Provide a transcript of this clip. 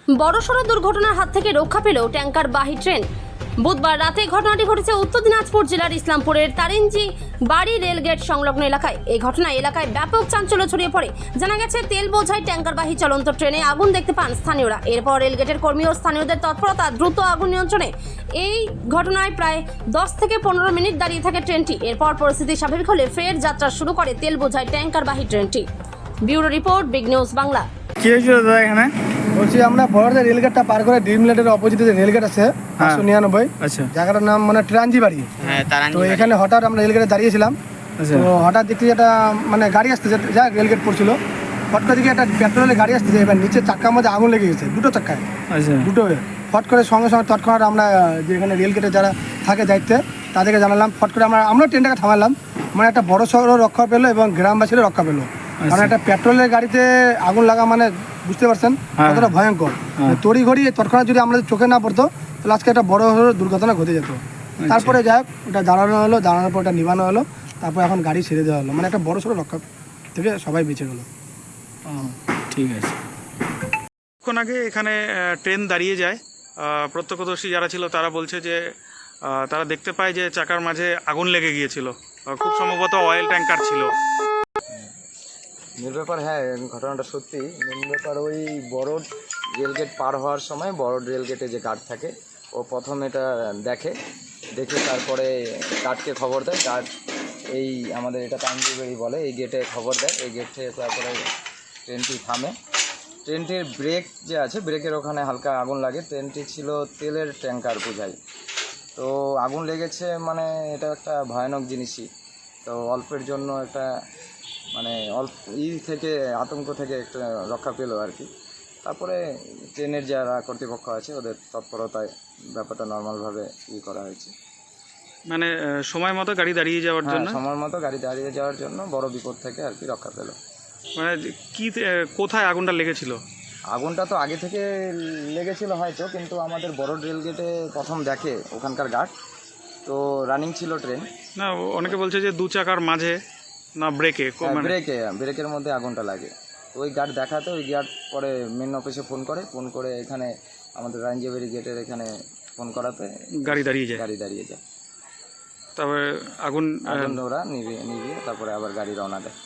বড়সড় দুর্ঘটনার হাত থেকে রক্ষা পেল ট্যাঙ্কারবাহী ট্রেন। বুধবার রাতে ঘটনাটি ঘটেছে উত্তর দিনাজপুর জেলার ইসলামপুরের তারিঞ্জি বাড়ি রেলগেট সংলগ্ন এলাকায়। এই ঘটনায় এলাকায় ব্যাপক চাঞ্চল্য ছড়িয়ে পড়ে। জানা গেছে, তেল বোঝাই ট্যাঙ্কারবাহী চলন্ত ট্রেনে আগুন দেখতে পান স্থানীয়রা। এরপর রেলগেটের কর্মী ও স্থানীয়দের তৎপরতা দ্রুত আগুন নিয়ন্ত্রণে। এই ঘটনায় প্রায় 10 থেকে 15 মিনিট দাঁড়িয়ে থাকে ট্রেনটি। এরপর পরিস্থিতি স্বাভাবিক হলে ফের যাত্রা শুরু করে তেল বোঝাই ট্যাঙ্কারবাহী ট্রেনটি। Bureau report, big news Bangla. কি হয়েছিল দাদা এখানে? বলছি আমরা বড়দের রেলগেটটা পার করে ড্রিমল্যান্ডের অপোজিটে যে রেলগেট আছে 599, আচ্ছা জায়গাটার নাম মানে ট্রাঞ্জি বাড়ি। তো এখানে হঠাৎ আমরা রেলগেটে দাঁড়িয়েছিলাম। আচ্ছা তো হঠাৎ দেখতে একটা মানে গাড়ি আসতেছে, যা রেলগেট পড়ছিল, ফট করে দিকে একটা পেট্রোলের গাড়ি আসতেছে। এবার নিচে চাক্কার মধ্যে আগুন লেগে গেছে, দুটো চাক্কায়, আচ্ছা দুটো। ফট করে সঙ্গে সঙ্গে তৎক্ষণাৎ আমরা যে এখানে রেলগেটে যারা থাকে দায়িত্বে তাদেরকে জানালাম। ফট করে আমরা ট্রেনটাকে থামালাম। মানে একটা বড় শহরও রক্ষা পেলো এবং গ্রামবাসীরও রক্ষা পেলো। কারণ একটা পেট্রোলের গাড়িতে আগুন লাগা মানে বুঝতে পারছেন কতটা ভয়ঙ্কর। তড়ি ঘড়ি তৎক্ষণাৎ যদি আমাদের চোখে না পড়তো তাহলে আজকে একটা বড় দুর্ঘটনা ঘটে যেত। তারপরে যাই হোক, ওটা দাঁড়ানোর পর ওটা নিবানো হলো। তারপর এখন গাড়ি ছেড়ে দেওয়া হলো। মানে একটা বড় সড়ো রক্ষা থেকে সবাই বেঁচে গেলো। ঠিক আছে। কিছুক্ষণ আগে এখানে ট্রেন দাঁড়িয়ে যায়। প্রত্যক্ষদর্শী যারা ছিল তারা বলছে যে তারা দেখতে পায় যে চাকার মাঝে আগুন লেগে গিয়েছিল। খুব সম্ভবত অয়েল ট্যাঙ্কার ছিল। মূল ব্যাপার, হ্যাঁ ঘটনাটা সত্যি। মূল ব্যাপার ওই বড় রেলগেট পার হওয়ার সময় বড় রেলগেটে যে গার্ড থাকে, ও প্রথম এটা দেখে তারপরে গার্ডকে খবর দেয়। গার্ড এই আমাদের এটা তাঞ্জিবাড়ি বলে, এই গেটে খবর দেয়। এই গেট থেকে তারপরে ট্রেনটি থামে। ট্রেনটির ব্রেক যে আছে, ব্রেকের ওখানে হালকা আগুন লাগে। ট্রেনটি ছিল তেলের ট্যাঙ্কার বোঝাই। তো আগুন লেগেছে মানে এটা একটা ভয়ানক জিনিসই। তো অল্পের জন্য একটা মানে অল্প থেকে আতঙ্ক থেকে একটা রক্ষা পেল আর কি। তারপরে ট্রেনের যারা কর্তৃপক্ষ আছে ওদের তৎপরতায় ব্যাপারটা নর্মালভাবে করা হয়েছে। মানে সময় মতো গাড়ি দাঁড়িয়ে যাওয়ার জন্য, সময় মতো গাড়ি দাঁড়িয়ে যাওয়ার জন্য বড় বিপদ থেকে আর কি রক্ষা পেল। মানে কি কোথায় আগুনটা লেগেছিল? আগুনটা তো আগে থেকে লেগেছিল হয়তো, কিন্তু আমাদের বড় রেলগেটে প্রথম দেখে ওখানকার গার্ড। তো রানিং ছিল ট্রেন। না, অনেকে বলছে যে দু চাকার মাঝে না ব্রেকে, ব্রেকের মধ্যে আগুনটা লাগে। ওই গার্ড দেখাতে ওই গার্ড পরে মেন অফিসে ফোন করে এখানে আমাদের রাঞ্জিবাড়ি গেটের এখানে ফোন করাতে গাড়ি দাঁড়িয়ে যায়। তারপরে আগুন ওরা নিভিয়ে তারপরে আবার গাড়ি রওনা দেয়।